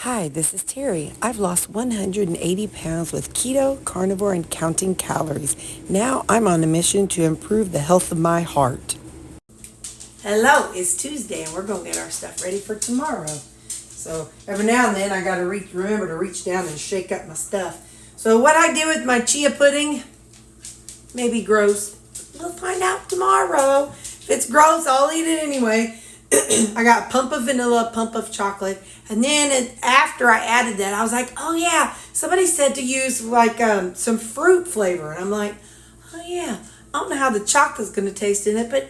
Hi, this is Terry. I've lost 180 pounds with keto, carnivore, and counting calories. Now I'm on a mission to improve the health of my heart. Hello, it's Tuesday and we're going to get our stuff ready for tomorrow. So every now and then I got to remember to reach down and shake up my stuff. So what I do with my chia pudding, maybe gross. We'll find out tomorrow. If it's gross, I'll eat it anyway. I got a pump of vanilla, a pump of chocolate. And then after I added that, I was like, oh yeah, somebody said to use like some fruit flavor. And I'm like, oh yeah, I don't know how the chocolate's going to taste in it, but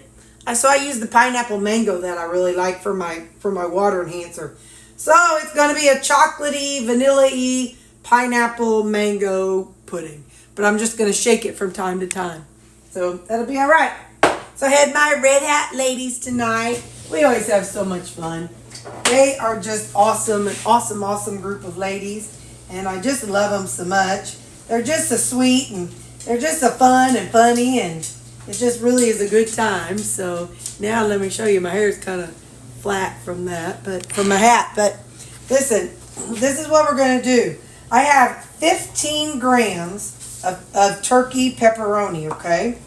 so I used the pineapple mango that I really like for my water enhancer. So it's going to be a chocolatey, vanilla-y, pineapple mango pudding. But I'm just going to shake it from time to time. So that'll be all right. So I had my Red Hat ladies tonight. We always have so much fun. They are just awesome, an awesome group of ladies. And I just love them so much. They're just so sweet and they're just so fun and funny. And it just really is a good time. So now let me show you. My hair is kind of flat from that, but from my hat. But listen, this is what we're going to do. I have 15 grams of turkey pepperoni, okay?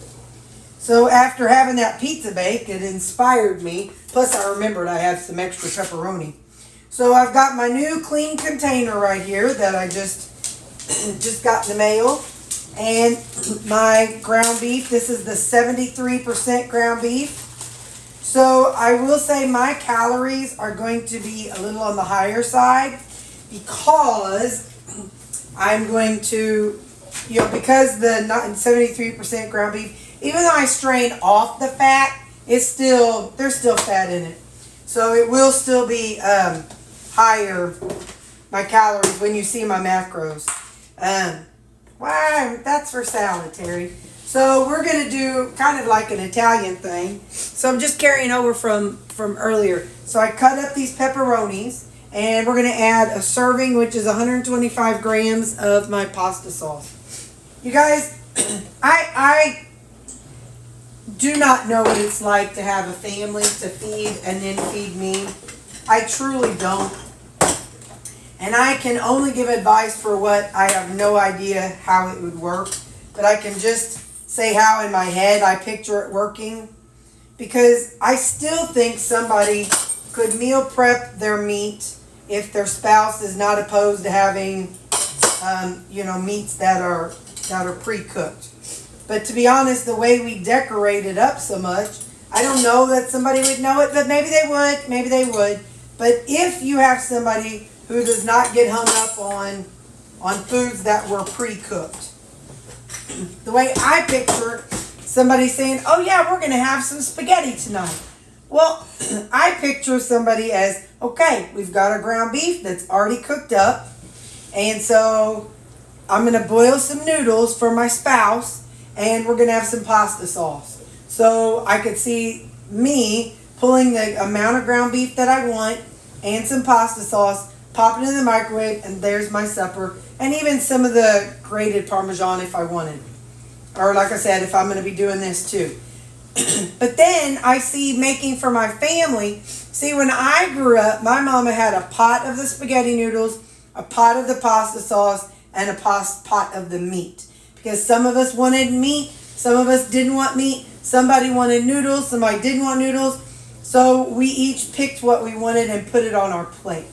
So after having that pizza bake, it inspired me. Plus I remembered I have some extra pepperoni. So I've got my new clean container right here that I just got in the mail. And my ground beef. This is the 73% ground beef. So I will say my calories are going to be a little on the higher side because I'm going to, because the 73% ground beef, even though I strain off the fat, there's still fat in it. So it will still be higher, my calories, when you see my macros. Why? That's for salad, Terry. So we're going to do kind of like an Italian thing. So I'm just carrying over from earlier. So I cut up these pepperonis, and we're going to add a serving, which is 125 grams of my pasta sauce. You guys, I do not know what it's like to have a family to feed and then feed me. I truly don't. And I can only give advice for what I have no idea how it would work. But I can just say how in my head I picture it working. Because I still think somebody could meal prep their meat if their spouse is not opposed to having, meats that are pre-cooked. But to be honest, the way we decorate it up so much, I don't know that somebody would know it, but maybe they would. But if you have somebody who does not get hung up on foods that were pre-cooked, the way I picture somebody saying, oh yeah, we're going to have some spaghetti tonight. Well, I picture somebody as, okay, we've got our ground beef that's already cooked up. And so I'm going to boil some noodles for my spouse. And we're going to have some pasta sauce. So I could see me pulling the amount of ground beef that I want and some pasta sauce, pop it in the microwave, and there's my supper. And even some of the grated Parmesan if I wanted. Or like I said, if I'm going to be doing this too. But then I see making for my family. See, when I grew up, my mama had a pot of the spaghetti noodles, a pot of the pasta sauce, and a pot of the meat. Because some of us wanted meat, some of us didn't want meat, somebody wanted noodles, somebody didn't want noodles. So we each picked what we wanted and put it on our plate.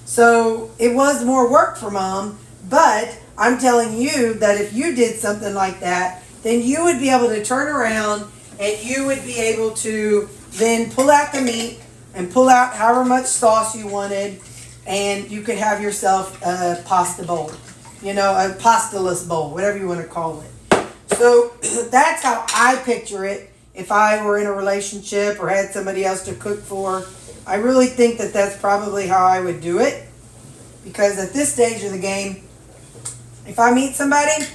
So it was more work for Mom, but I'm telling you that if you did something like that, then you would be able to turn around and you would be able to then pull out the meat and pull out however much sauce you wanted, and you could have yourself a pasta bowl. A pasteless bowl, whatever you want to call it. So that's how I picture it if I were in a relationship or had somebody else to cook for. I really think that that's probably how I would do it. Because at this stage of the game, if I meet somebody,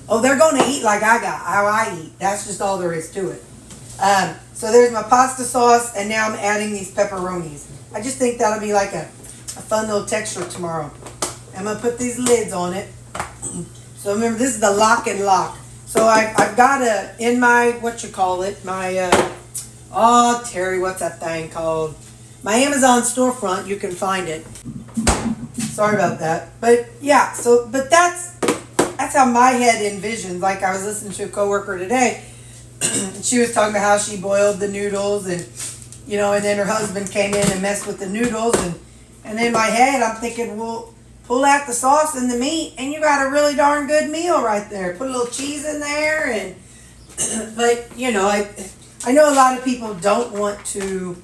they're going to eat like how I eat. That's just all there is to it. So there's my pasta sauce, and now I'm adding these pepperonis. I just think that'll be like a fun little texture tomorrow. I'm going to put these lids on it. So remember, this is the lock and lock. So I've got in my, Terry, what's that thing called? My Amazon storefront, you can find it. Sorry about that. But yeah, but that's how my head envisions. Like I was listening to a coworker today, and she was talking about how she boiled the noodles, and and then her husband came in and messed with the noodles, and in my head I'm thinking, well, pull out the sauce and the meat, and you got a really darn good meal right there. Put a little cheese in there, and but I know a lot of people don't want to.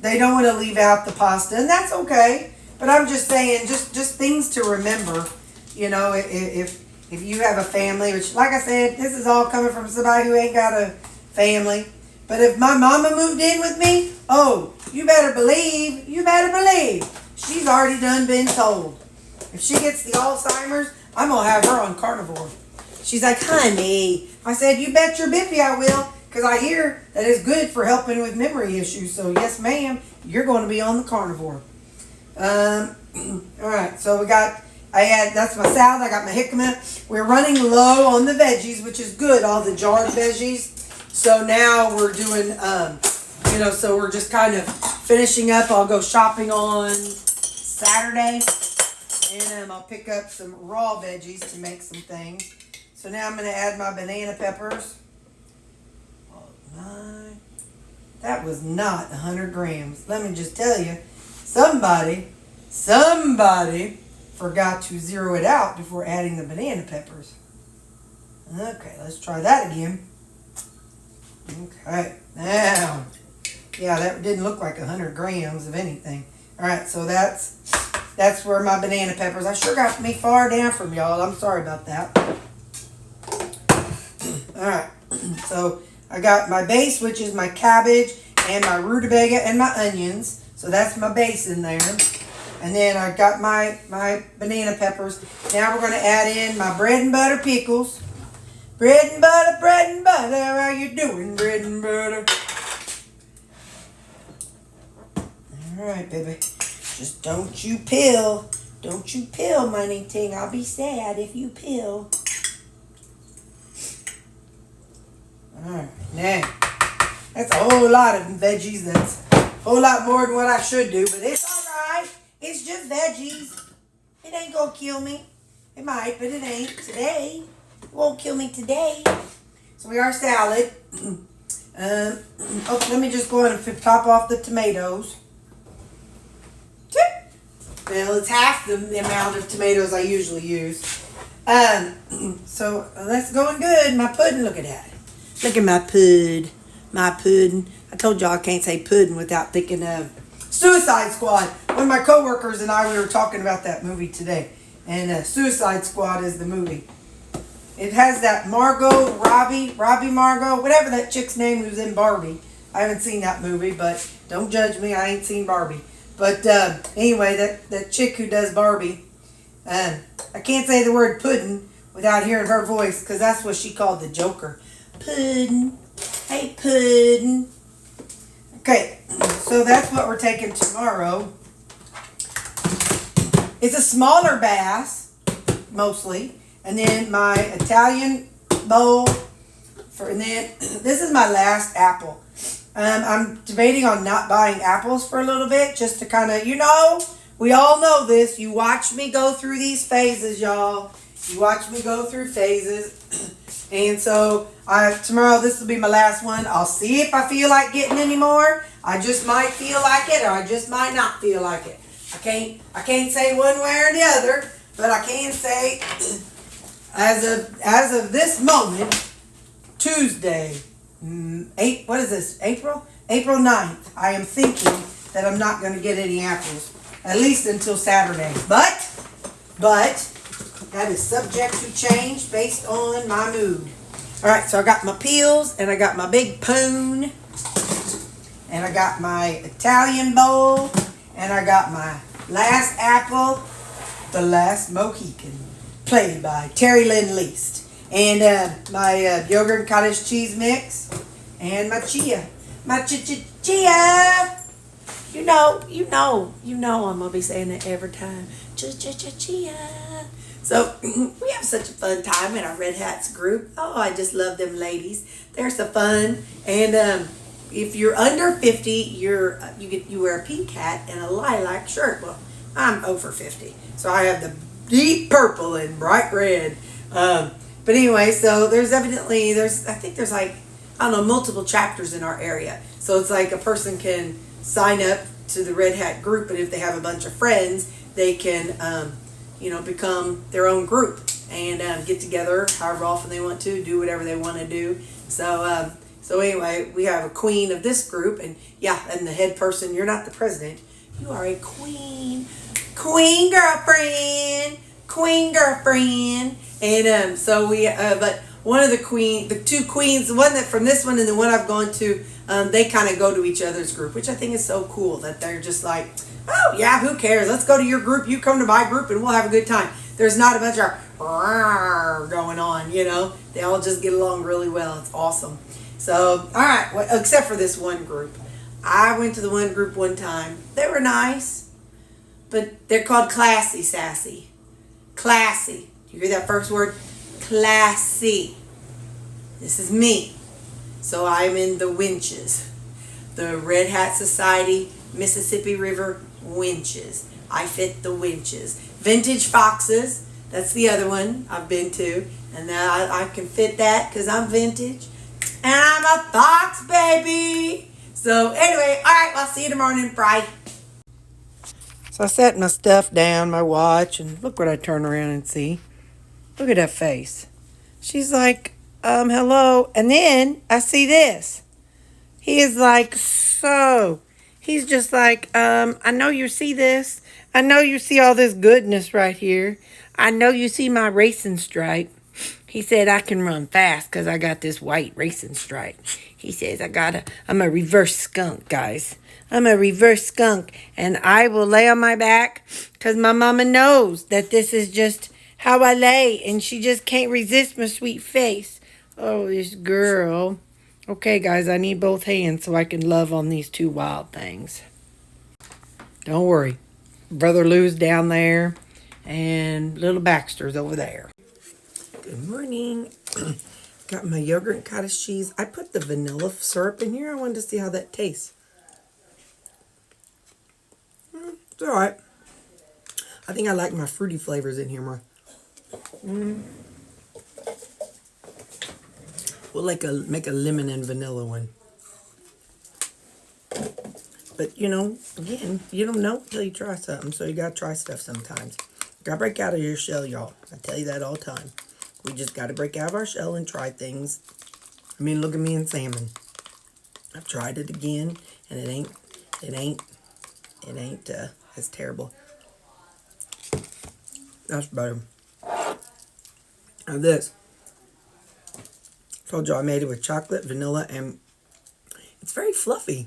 They don't want to leave out the pasta, and that's okay. But I'm just saying, just things to remember. If you have a family, which, like I said, this is all coming from somebody who ain't got a family. But if my mama moved in with me, oh, you better believe, she's already done been told. If she gets the Alzheimer's, I'm going to have her on carnivore. She's like, honey. I said, you bet your bippy I will, because I hear that it's good for helping with memory issues. So, yes, ma'am, you're going to be on the carnivore. All right, so that's my salad. I got my jicama. We're running low on the veggies, which is good, all the jarred veggies. So now we're doing, so we're just kind of finishing up. I'll go shopping on Saturday, and I'll pick up some raw veggies to make some things. So now I'm going to add my banana peppers. That was not 100 grams. Let me just tell you, somebody forgot to zero it out before adding the banana peppers. Okay, let's try that again. Okay, now, yeah, that didn't look like 100 grams of anything. All right, so that's where my banana peppers. I sure got me far down from y'all. I'm sorry about that. All right, so I got my base, which is my cabbage and my rutabaga and my onions. So that's my base in there. And then I got my banana peppers. Now we're going to add in my bread and butter pickles. Bread and butter, how you doing, bread and butter? All right, baby. Just don't you pill, money ting. I'll be sad if you pill. All right, now, that's a whole lot of veggies. That's a whole lot more than what I should do, but it's all right. It's just veggies. It ain't gonna kill me. It might, but it ain't today. It won't kill me today. So we are salad. Let me just go ahead and top off the tomatoes. Well, it's half the amount of tomatoes I usually use. So that's going good. My pudding, look at that. Look at my pudding. My pudding. I told y'all I can't say pudding without thinking of Suicide Squad. One of my coworkers and I, we were talking about that movie today. And Suicide Squad is the movie. It has that Robbie Margot, whatever that chick's name who's in Barbie. I haven't seen that movie, but don't judge me. I ain't seen Barbie. But anyway, that chick who does Barbie, I can't say the word pudding without hearing her voice, because that's what she called the Joker. Pudding. Hey, pudding. Okay, so that's what we're taking tomorrow. It's a smaller bass, mostly. And then my Italian bowl. And then this is my last apple. I'm debating on not buying apples for a little bit, just to kind of, we all know this. You watch me go through these phases, y'all. You watch me go through phases. And so tomorrow, this will be my last one. I'll see if I feel like getting any more. I just might feel like it, or I just might not feel like it. I can't say one way or the other, but I can say as of this moment, Tuesday, April 9th, I am thinking that I'm not going to get any apples, at least until Saturday. But that is subject to change based on my mood. All right, so I got my peels, and I got my big spoon, and I got my Italian bowl, and I got my last apple, the last Mohican, played by Terri Leist, and my yogurt and cottage cheese mix, and my chia. Chia. You know I'm gonna be saying it every time. Chia. So we have such a fun time in our Red Hats group. Oh, I just love them ladies. They're so fun. And if you're under 50, you wear a pink hat and a lilac shirt. Well, I'm over 50. So I have the deep purple and bright red. But anyway, so I think there's like, I don't know, multiple chapters in our area. So it's like a person can sign up to the Red Hat group, and if they have a bunch of friends, they can, become their own group and get together however often they want to, do whatever they want to do. So anyway, we have a queen of this group, and and the head person. You're not the president. You are a queen girlfriend. And so we, but one of the two queens, the one that from this one and the one I've gone to, they kind of go to each other's group, which I think is so cool that they're just like, oh yeah, who cares? Let's go to your group. You come to my group, and we'll have a good time. There's not a bunch of going on, They all just get along really well. It's awesome. So, all right, well, except for this one group. I went to the one group one time. They were nice, but they're called classy sassy. Classy. You hear that first word? Classy. This is me. So I'm in the winches. The Red Hat Society, Mississippi River winches. I fit the winches. Vintage Foxes. That's the other one I've been to. And I can fit that because I'm vintage. And I'm a fox, baby. So anyway, all right, I'll see you tomorrow morning, Fry. So I set my stuff down, my watch, and look what I turn around and see. Look at that face. She's like, hello. And then I see this. He is like, he's just like, I know you see this. I know you see all this goodness right here. I know you see my racing stripe. He said, I can run fast because I got this white racing stripe. He says, I'm a reverse skunk, guys. I'm a reverse skunk, and I will lay on my back because my mama knows that this is just how I lay, and she just can't resist my sweet face. Oh, this girl. Okay, guys, I need both hands so I can love on these two wild things. Don't worry. Brother Lou's down there, and little Baxter's over there. Good morning. Got my yogurt and cottage cheese. I put the vanilla syrup in here. I wanted to see how that tastes. It's all right. I think I like my fruity flavors in here more. We'll make a lemon and vanilla one. But, again, you don't know until you try something. So you got to try stuff sometimes. Got to break out of your shell, y'all. I tell you that all the time. We just got to break out of our shell and try things. I mean, look at me and salmon. I've tried it again, and it ain't, it's terrible. That's better. Now this. Told you I made it with chocolate, vanilla, and it's very fluffy.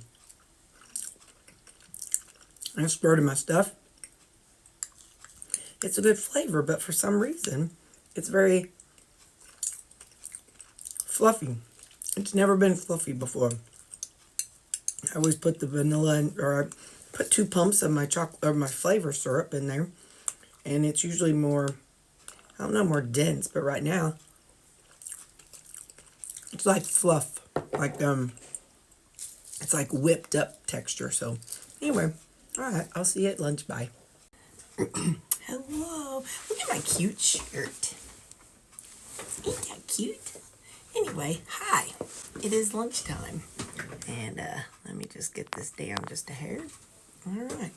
I stirred in my stuff. It's a good flavor, but for some reason, it's very fluffy. It's never been fluffy before. I always put the vanilla in, or I put 2 pumps of my chocolate or my flavor syrup in there, and it's usually more, more dense. But right now, it's like fluff, like it's like whipped up texture. So anyway, all right, I'll see you at lunch. Bye. Hello, look at my cute shirt. Ain't that cute? Anyway, hi. It is lunchtime. And let me just get this down just a hair. Alright,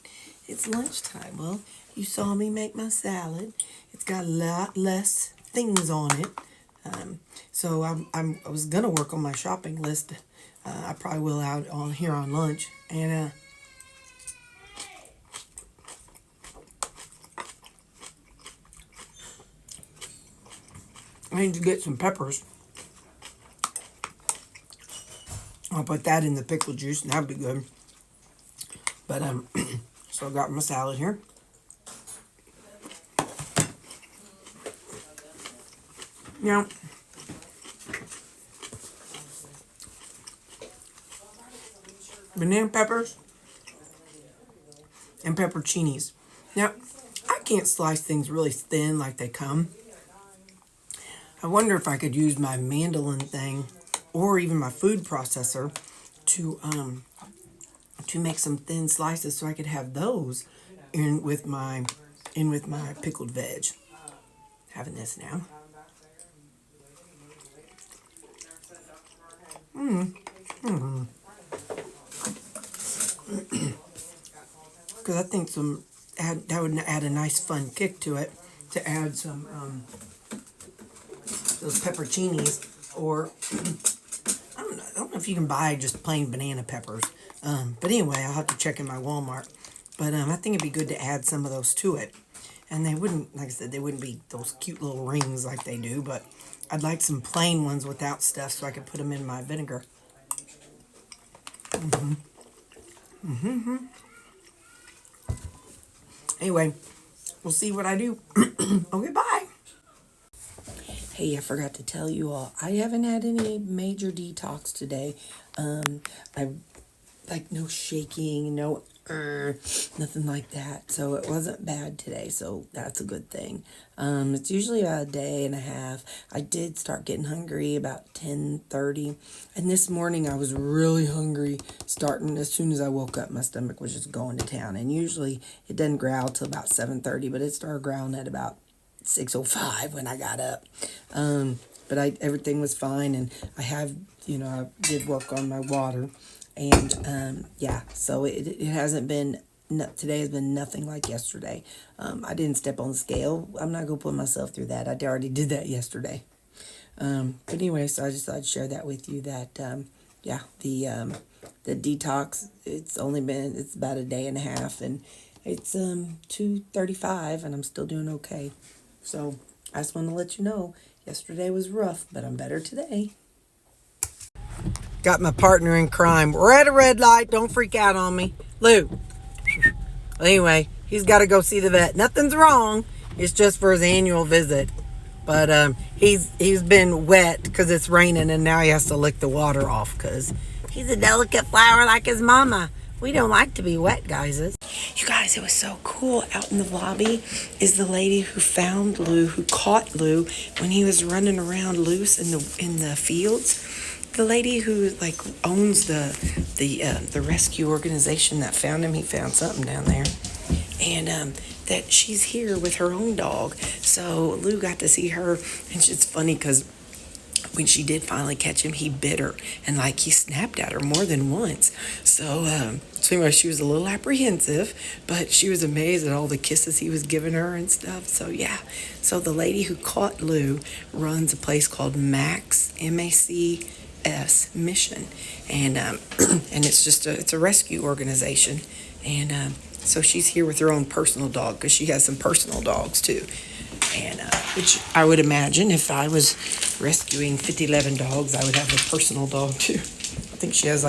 it's lunchtime. Well, you saw me make my salad. It's got a lot less things on it. So I was going to work on my shopping list. I probably will out on here on lunch. And I need to get some peppers. I'll put that in the pickle juice, and that'll be good. But, so I got my salad here. Now, banana peppers and pepperoncinis. Now, I can't slice things really thin like they come. I wonder if I could use my mandolin thing or even my food processor to make some thin slices so I could have those in with my pickled veg. Having this now. Because I think that would add a nice fun kick to it, to add some those pepperoncinis, or I don't know if you can buy just plain banana peppers. But anyway, I'll have to check in my Walmart. But I think it'd be good to add some of those to it. And they wouldn't, like I said, they wouldn't be those cute little rings like they do, but I'd like some plain ones without stuff so I could put them in my vinegar. Anyway, we'll see what I do. Okay, bye. Hey, I forgot to tell you all, I haven't had any major detox today. I like no shaking, no nothing like that. So it wasn't bad today, so that's a good thing. It's usually about a day and a half. I did start getting hungry about 10:30, and this morning I was really hungry starting as soon as I woke up. My stomach was just going to town, and usually it doesn't growl till about 7:30, but it started growling at about 6:05 when I got up. But everything was fine, and I did work on my water. And, yeah, so it hasn't been, today has been nothing like yesterday. I didn't step on the scale. I'm not going to put myself through that. I already did that yesterday. But anyway, so I just thought I'd share that with you that, yeah, the detox, it's about a day and a half, and it's 2:35, and I'm still doing okay. So I just want to let you know, yesterday was rough, but I'm better today. Got my partner in crime. We're at a red light. Don't freak out on me. Lou. Anyway, he's got to go see the vet. Nothing's wrong. It's just for his annual visit. But he's been wet because it's raining, and now he has to lick the water off because he's a delicate flower like his mama. We don't like to be wet, guys. You guys, it was so cool. Out in the lobby is the lady who found Lou, who caught Lou when he was running around loose in the fields. The lady who owns the rescue organization that found him, he found something down there, and that she's here with her own dog. So Lou got to see her, and it's funny because when she did finally catch him, he bit her, and he snapped at her more than once. So anyway, she was a little apprehensive, but she was amazed at all the kisses he was giving her and stuff. So yeah, so the lady who caught Lou runs a place called Max, MACS Mission, and and it's a rescue organization, and so she's here with her own personal dog because she has some personal dogs too, and which I would imagine if I was rescuing 11 dogs, I would have a personal dog too. I think she's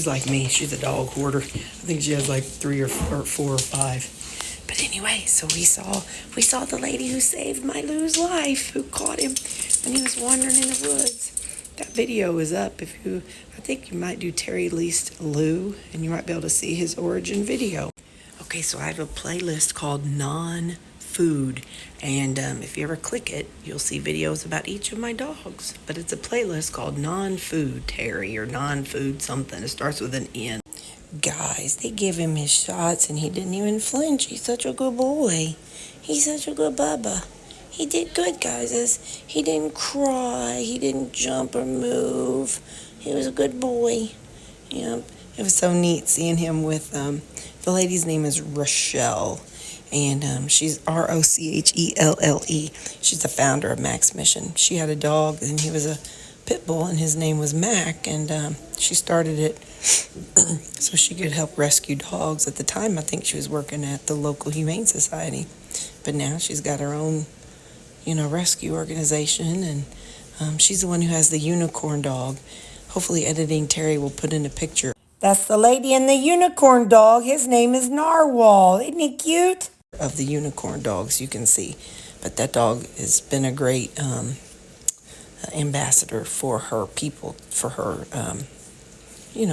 like me. She's a dog hoarder. I think she has 3 or 4 or 5. But anyway, so we saw the lady who saved my Lou's life, who caught him when he was wandering in the woods. That video is up. I think you might do Terri Leist Lou, and you might be able to see his origin video. Okay, so I have a playlist called Non-Food, and if you ever click it, you'll see videos about each of my dogs. But it's a playlist called Non-Food Terry, or Non-Food something. It starts with an N. Guys, they give him his shots, and he didn't even flinch. He's such a good boy. He's such a good bubba. He did good, guys. He didn't cry. He didn't jump or move. He was a good boy. Yep. It was so neat seeing him with, the lady's name is Rochelle, and she's Rochelle. She's the founder of Max Mission. She had a dog, and he was a pit bull, and his name was Mac, and she started it so she could help rescue dogs. At the time, I think she was working at the local Humane Society, but now she's got her own rescue organization, and she's the one who has the unicorn dog. Hopefully editing Terry will put in a picture. That's the lady and the unicorn dog. His name is Narwhal. Isn't he cute? Of the unicorn dogs, you can see. But that dog has been a great ambassador for her people, for her,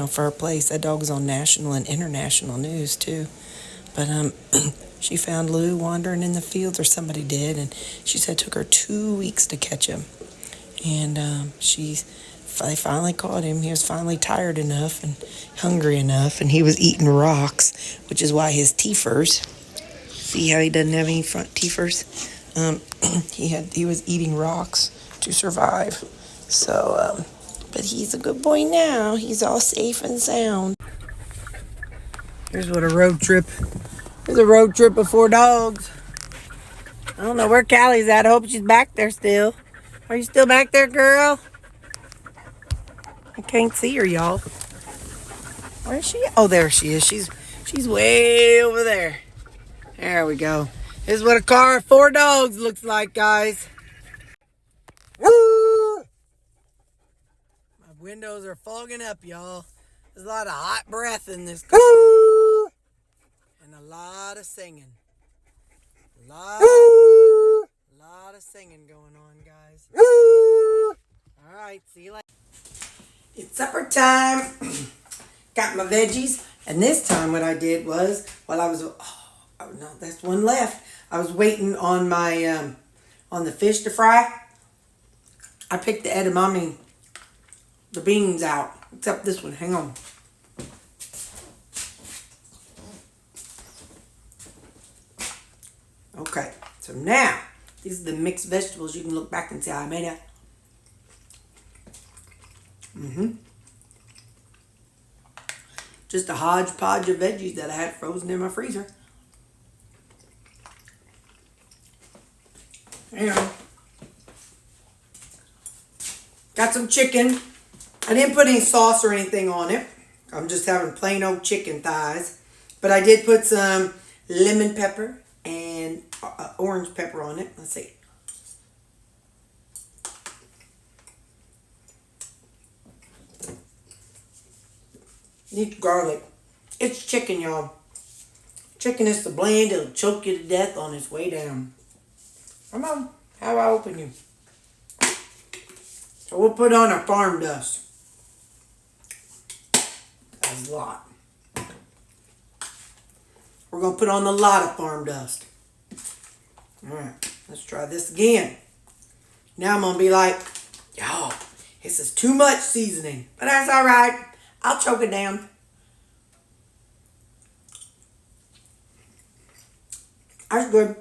for her place. That dog is on national and international news, too. But she found Lou wandering in the fields, or somebody did, and she said it took her 2 weeks to catch him. And they finally caught him. He was finally tired enough and hungry enough, and he was eating rocks, which is why his teethers See how he doesn't have any front teethers? He was eating rocks to survive. So, but he's a good boy now. He's all safe and sound. Here's what a road trip. Here's a road trip of 4 dogs. I don't know where Callie's at. I hope she's back there still. Are you still back there, girl? I can't see her, y'all. Where is she? Oh, there she is. She's way over there. There we go. This is what a car of 4 dogs looks like, guys. Woo! My windows are fogging up, y'all. There's a lot of hot breath in this car. Woo! And a lot of singing. A lot of singing going on, guys. Woo! All right, see you later. It's supper time. Got my veggies. And this time what I did was, while I was, oh no, that's one left. I was waiting on my, on the fish to fry. I picked the edamame, the beans out, except this one. Hang on. Okay, so now, these are the mixed vegetables. You can look back and see how I made it. Just a hodgepodge of veggies that I had frozen in my freezer. And got some chicken. I didn't put any sauce or anything on it. I'm just having plain old chicken thighs. But I did put some lemon pepper and orange pepper on it. Let's see. Need garlic. It's chicken, y'all. Chicken is so bland, it'll choke you to death on its way down. Come on, how do I open you? So we'll put on our farm dust. That's a lot. We're going to put on a lot of farm dust. Alright, let's try this again. Now I'm going to be like, y'all, this is too much seasoning. But that's alright. I'll choke it down. That's good.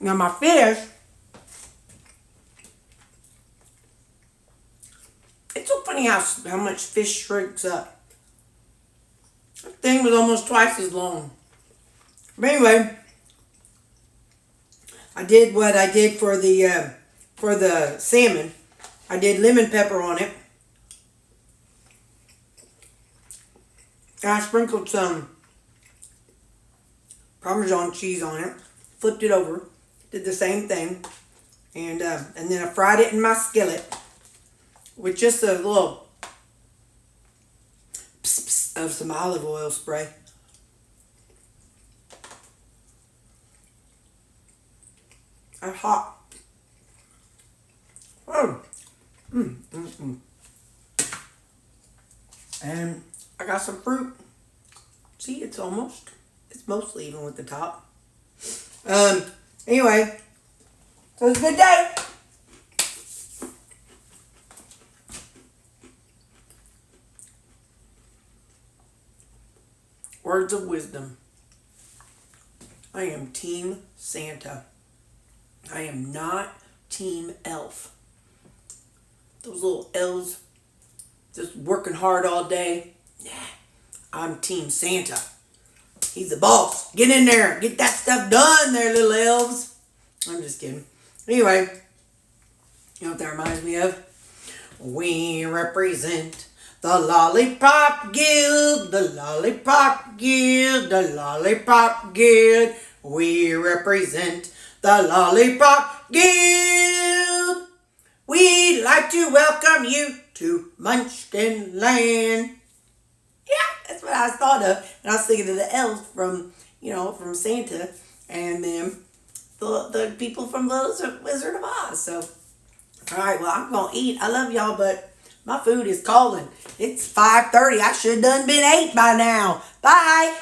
Now my fish, it's so funny how much fish shrinks up. That thing was almost twice as long. But anyway, I did what I did for the salmon. I did lemon pepper on it. And I sprinkled some Parmesan cheese on it. Flipped it over. Did the same thing. And then I fried it in my skillet. With just a little pss of some olive oil spray. That's hot. Oh. And I got some fruit. See, it's mostly even with the top. Anyway, so it's a good day. Words of wisdom. I am Team Santa. I am not Team Elf. Those little elves just working hard all day. Nah, I'm Team Santa. He's the boss. Get in there. Get that stuff done there, little elves. I'm just kidding. Anyway, you know what that reminds me of? We represent the Lollipop Guild. The Lollipop Guild. The Lollipop Guild. We represent the Lollipop Guild. We'd like to welcome you to Munchkin Land. Yeah, that's what I thought of. And I was thinking of the elves from Santa, and then the people from the Wizard of Oz. So, all right, well, I'm going to eat. I love y'all, but my food is calling. It's 5:30. I should have done been 8 by now. Bye.